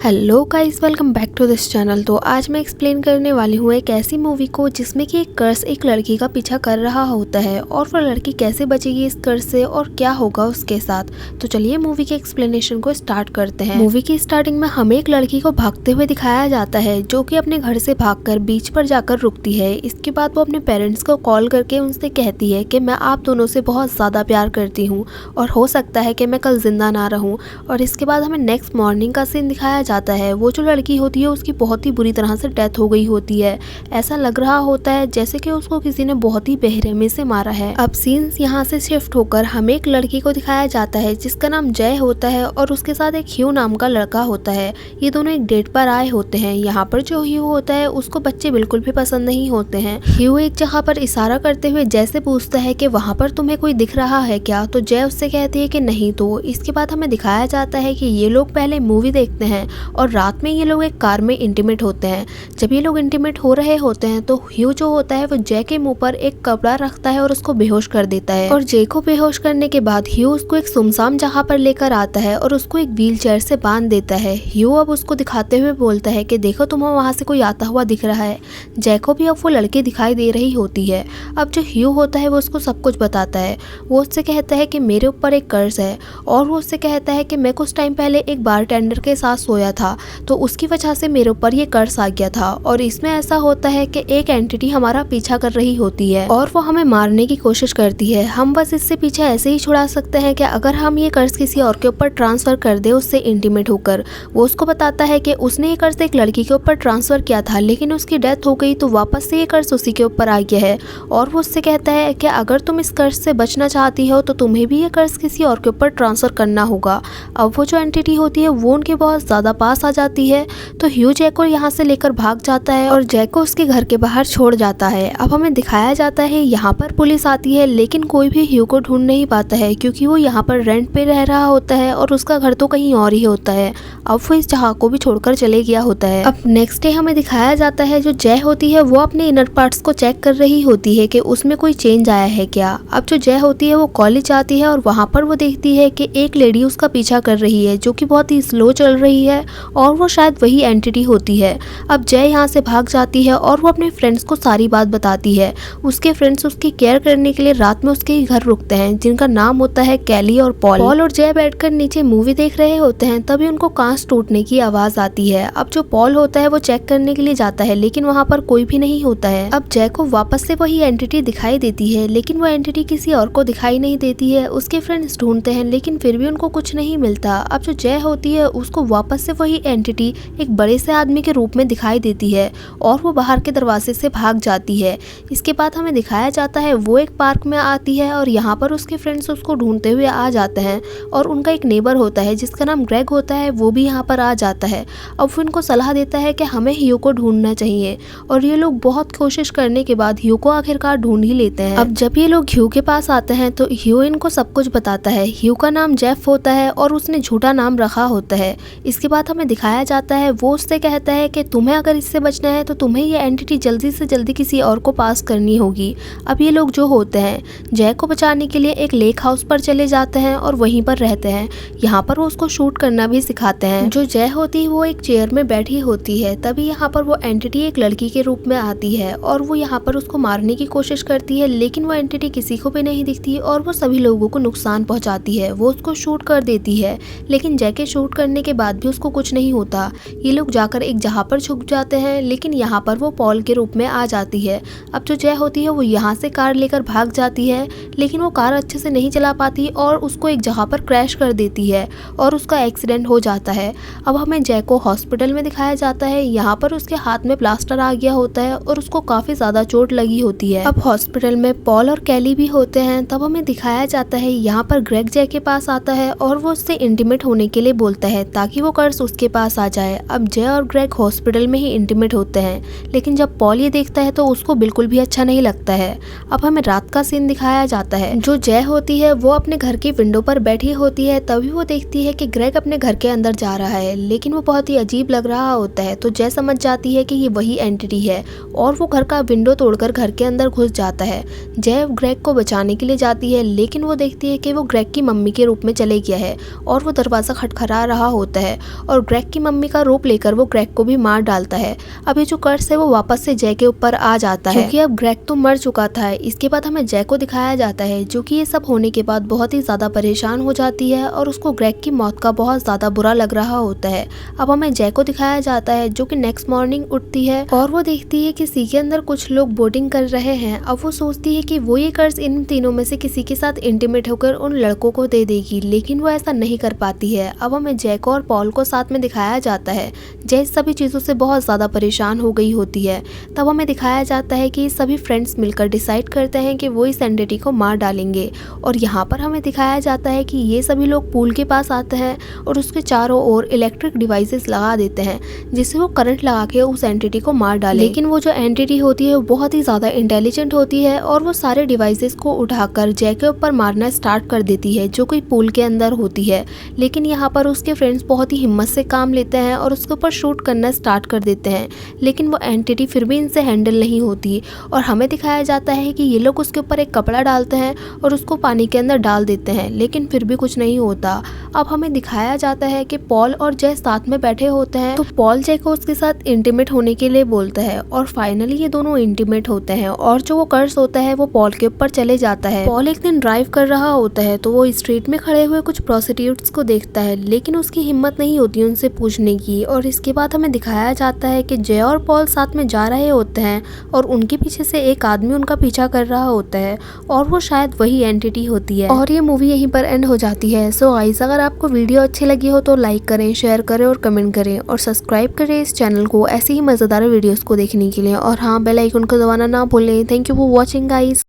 Hello guys, welcome back to this channel. तो आज मैं एक्सप्लेन करने वाली हूँ एक ऐसी मूवी को जिसमें कि एक कर्स एक लड़की का पीछा कर रहा होता है और वो लड़की कैसे बचेगी इस कर्स से और क्या होगा उसके साथ। तो चलिए मूवी के एक्सप्लेनेशन को स्टार्ट करते हैं। मूवी की स्टार्टिंग में हमें एक लड़की को भागते हुए दिखाया जाता है जो कि अपने घर से भागकर बीच पर जाकर रुकती है। इसके बाद वो अपने पेरेंट्स को कॉल करके उनसे कहती है कि मैं आप दोनों से बहुत ज़्यादा प्यार करती हूँ और हो सकता है कि मैं कल जिंदा ना रहूँ। और इसके बाद हमें नेक्स्ट मॉर्निंग का सीन दिखाया जाता है। वो जो लड़की होती है उसकी बहुत ही बुरी तरह से डेथ हो गई होती है। ऐसा लग रहा होता है जैसे कि उसको किसी ने बहुत ही बेरहमी से मारा है। अब सीन्स यहाँ से शिफ्ट होकर हमें एक लड़की को दिखाया जाता है जिसका नाम जय होता है और उसके साथ एक ह्यू नाम का लड़का होता है। ये दोनों एक डेट पर आए होते हैं। यहाँ पर जो ह्यू होता है उसको बच्चे बिल्कुल भी पसंद नहीं होते हैं। ह्यू एक जगह पर इशारा करते हुए जैसे पूछता है कि वहाँ पर तुम्हें कोई दिख रहा है क्या, तो जय उससे कहती है कि नहीं। तो इसके बाद हमें दिखाया जाता है कि ये लोग पहले मूवी देखते हैं और रात में ये लोग एक कार में इंटीमेट होते हैं। जब ये लोग इंटीमेट हो रहे होते हैं तो ह्यू जो होता है वो जय के मुंह पर एक कपड़ा रखता है और उसको बेहोश कर देता है। और जय को बेहोश करने के बाद ह्यू उसको एक सुनसान जगह पर लेकर आता है और उसको एक व्हील चेयर से बांध देता है। ह्यू अब उसको दिखाते हुए बोलता है कि देखो तुम्हें वहाँ से कोई आता हुआ दिख रहा है। जय को भी अब वो लड़की दिखाई दे रही होती है। अब जो ह्यू होता है वो उसको सब कुछ बताता है। वो उससे कहता है कि मेरे ऊपर एक कर्ज है और वो उससे कहता है कि मैं कुछ टाइम पहले एक बारटेंडर के साथ सोया था तो उसकी वजह से मेरे ऊपर ये कर्ज आ गया था। और इसमें ऐसा होता है कि एक एंटिटी हमारा पीछा कर रही होती है और वो हमें मारने की कोशिश करती है। हम बस इससे पीछे ऐसे ही छुड़ा सकते हैं कि अगर हम ये कर्ज किसी और के ऊपर ट्रांसफर कर दे उससे इंटीमेट होकर। वो उसको बताता है कि उसने ये कर्ज एक लड़की के ऊपर ट्रांसफर किया था लेकिन उसकी डेथ हो गई तो वापस से ये कर्ज उसी के ऊपर आ गया है। और वो उससे कहता है कि अगर तुम इस कर्ज से बचना चाहती हो तो तुम्हें भी ये कर्ज किसी और के ऊपर ट्रांसफर करना होगा। अब वो जो एंटिटी होती है वो उनके बहुत ज्यादा पास आ जाती है तो ह्यू जय को यहाँ से लेकर भाग जाता है और जय को उसके घर के बाहर छोड़ जाता है। अब हमें दिखाया जाता है यहाँ पर पुलिस आती है लेकिन कोई भी ह्यू को ढूंढ नहीं पाता है क्योंकि वो यहाँ पर रेंट पे रह रहा होता है और उसका घर तो कहीं और ही होता है। अब वो इस जगह को भी छोड़कर चले गया होता है। अब नेक्स्ट डे हमें दिखाया जाता है जो जय होती है वो अपने इनर पार्ट्स को चेक कर रही होती है कि उसमें कोई चेंज आया है क्या। अब जो जय होती है वो कॉलेज आती है और वहाँ पर वो देखती है कि एक लेडी उसका पीछा कर रही है जो कि बहुत ही स्लो चल रही है और वो शायद वही एंटिटी होती है। अब जय यहाँ से भाग जाती है और वो अपने फ्रेंड्स को सारी बात बताती है। उसके फ्रेंड्स उसकी केयर करने के लिए रात में उसके घर रुकते हैं जिनका नाम होता है कैली और पॉल। पॉल और जय बैठकर नीचे मूवी देख रहे होते हैं तभी उनको कांच टूटने की आवाज आती है। अब जो पॉल होता है वो चेक करने के लिए जाता है लेकिन वहाँ पर कोई भी नहीं होता है। अब जय को वापस से वही एंटिटी दिखाई देती है लेकिन वो एंटिटी किसी और को दिखाई नहीं देती है। उसके फ्रेंड्स ढूंढते हैं लेकिन फिर भी उनको कुछ नहीं मिलता। अब जो जय होती है उसको वापस से वही एंटिटी एक बड़े से आदमी के रूप में दिखाई देती है और वो बाहर के दरवाजे से भाग जाती है। इसके बाद हमें दिखाया जाता है वो एक पार्क में आती है और यहाँ पर उसके फ्रेंड्स उसको ढूंढते हुए आ जाते हैं और उनका एक नेबर होता है जिसका नाम ग्रेग होता है वो भी यहाँ पर आ जाता है। अब वो इनको सलाह देता है कि हमें ह्यू को ढूंढना चाहिए और ये लोग बहुत कोशिश करने के बाद ह्यू को आखिरकार ढूंढ ही लेते हैं। अब जब ये लोग ह्यू के पास आते हैं तो ह्यू इनको सब कुछ बताता है। ह्यू का नाम जेफ होता है और उसने झूठा नाम रखा होता है। इसके बाद हमें दिखाया जाता है वो उससे कहता है कि तुम्हें अगर इससे बचना है तो तुम्हें ये एंटिटी जल्दी से जल्दी किसी और को पास करनी होगी। अब ये लोग जो होते हैं जय को बचाने के लिए एक लेक हाउस पर चले जाते हैं और वहीं पर रहते हैं। यहाँ पर वो उसको शूट करना भी सिखाते हैं। जो जय होती है वो एक चेयर में बैठी होती है तभी यहाँ पर वो एंटिटी एक लड़की के रूप में आती है और वो यहाँ पर उसको मारने की कोशिश करती है लेकिन वो एंटिटी किसी को भी नहीं दिखती और वो सभी लोगों को नुकसान पहुँचाती है। वो उसको शूट कर देती है लेकिन जय के शूट करने के बाद भी उसको कुछ नहीं होता। ये लोग जाकर एक जगह पर छुप जाते हैं लेकिन यहाँ पर वो पॉल के रूप में आ जाती है। अब जो जय होती है वो यहाँ से कार लेकर भाग जाती है लेकिन वो कार अच्छे से नहीं चला पाती और उसको एक जगह पर क्रैश कर देती है और उसका एक्सीडेंट हो जाता है। अब हमें जय को हॉस्पिटल में दिखाया जाता है। यहाँ पर उसके हाथ में प्लास्टर आ गया होता है और उसको काफी ज्यादा चोट लगी होती है। अब हॉस्पिटल में पॉल और कैली भी होते हैं। तब हमें दिखाया जाता है यहाँ पर ग्रेग जय के पास आता है और वो उससे इंटीमेट होने के लिए बोलता है ताकि वो कर्ज उसके पास आ जाए। अब जय और ग्रेग हॉस्पिटल में ही इंटीमेट होते हैं लेकिन जब पॉल ये देखता है तो उसको बिल्कुल भी अच्छा नहीं लगता है। अब हमें रात का सीन दिखाया जाता है। जो जय होती है वो अपने घर की विंडो पर बैठी होती है तभी वो देखती है कि ग्रेग अपने घर के अंदर जा रहा है लेकिन वो बहुत ही अजीब लग रहा होता है तो जय समझ जाती है कि ये वही एंटिटी है और वो घर का विंडो तोड़कर घर के अंदर घुस जाता है। जय ग्रेग को बचाने के लिए जाती है लेकिन वो देखती है कि वो ग्रेग की मम्मी के रूप में चले गया है और वो दरवाजा खटखटा रहा होता है और ग्रेग की मम्मी का रोप लेकर वो ग्रेग को भी मार डालता है। अब ये जो कर्स है वो वापस से जय के ऊपर आ जाता है क्योंकि अब ग्रेग तो मर चुका था। इसके बाद हमें जय को दिखाया जाता है जो कि ये सब होने के बाद बहुत ही ज्यादा परेशान हो जाती है और उसको ग्रेग की मौत का बहुत ज्यादा बुरा लग रहा होता है। अब हमें जय को दिखाया जाता है जो कि नेक्स्ट मॉर्निंग उठती है और वो देखती है कि सी के अंदर कुछ लोग बोटिंग कर रहे हैं। अब वो सोचती है कि वो ये कर्ज इन तीनों में से किसी के साथ इंटीमेट होकर उन लड़कों को दे देगी, लेकिन वो ऐसा नहीं कर पाती है। अब हमें जय को और पॉल को साथ में दिखाया जाता है। जय सभी चीजों से बहुत ज्यादा परेशान हो गई होती है। तब हमें दिखाया जाता है कि सभी फ्रेंड्स मिलकर डिसाइड करते हैं कि वो इस एंटिटी को मार डालेंगे और यहाँ पर हमें दिखाया जाता है कि ये सभी लोग पूल के पास आते हैं और उसके चारों ओर इलेक्ट्रिक डिवाइसेस लगा देते हैं जिससे वो करंट लगा के उस एंटिटी को मार डाले। लेकिन वो जो एंटिटी होती है वो बहुत ही ज्यादा इंटेलिजेंट होती है और वो सारे डिवाइसेस को उठाकर जय के ऊपर मारना स्टार्ट कर देती है जो कोई पूल के अंदर होती है। लेकिन यहाँ पर उसके फ्रेंड्स बहुत ही हिम्मत से काम लेते हैं और उसके ऊपर शूट करना स्टार्ट कर देते हैं, लेकिन वो एंटिटी फिर भी इनसे हैंडल नहीं होती और हमें दिखाया जाता है कि ये लोग उसके ऊपर एक कपड़ा डालते हैं और उसको पानी के अंदर डाल देते हैं, लेकिन फिर भी कुछ नहीं होता। अब हमें दिखाया जाता है कि पॉल और जय साथ में बैठे होते हैं तो पॉल जय को उसके साथ इंटीमेट होने के लिए बोलता है और फाइनली ये दोनों इंटीमेट होते हैं और जो वो कर्स होता है वो पॉल के ऊपर चले जाता है। पॉल एक दिन ड्राइव कर रहा होता है तो वो स्ट्रीट में खड़े हुए कुछ प्रोस्टिट्यूट्स को देखता है, लेकिन उसकी हिम्मत नहीं होती उनसे पूछने की। और इसके बाद हमें दिखाया जाता है कि जय और पॉल साथ में जा रहे होते हैं और उनके पीछे से एक आदमी उनका पीछा कर रहा होता है और वो शायद वही एंटिटी होती है और ये मूवी यहीं पर एंड हो जाती है। सो गाइस, अगर आपको वीडियो अच्छी लगी हो तो लाइक करें, शेयर करें और कमेंट करें और सब्सक्राइब करें इस चैनल को ऐसे ही मजेदार वीडियोस को देखने के लिए। और हाँ, बेल आइकन को दबाना ना भूलें। Thank you for watching guys.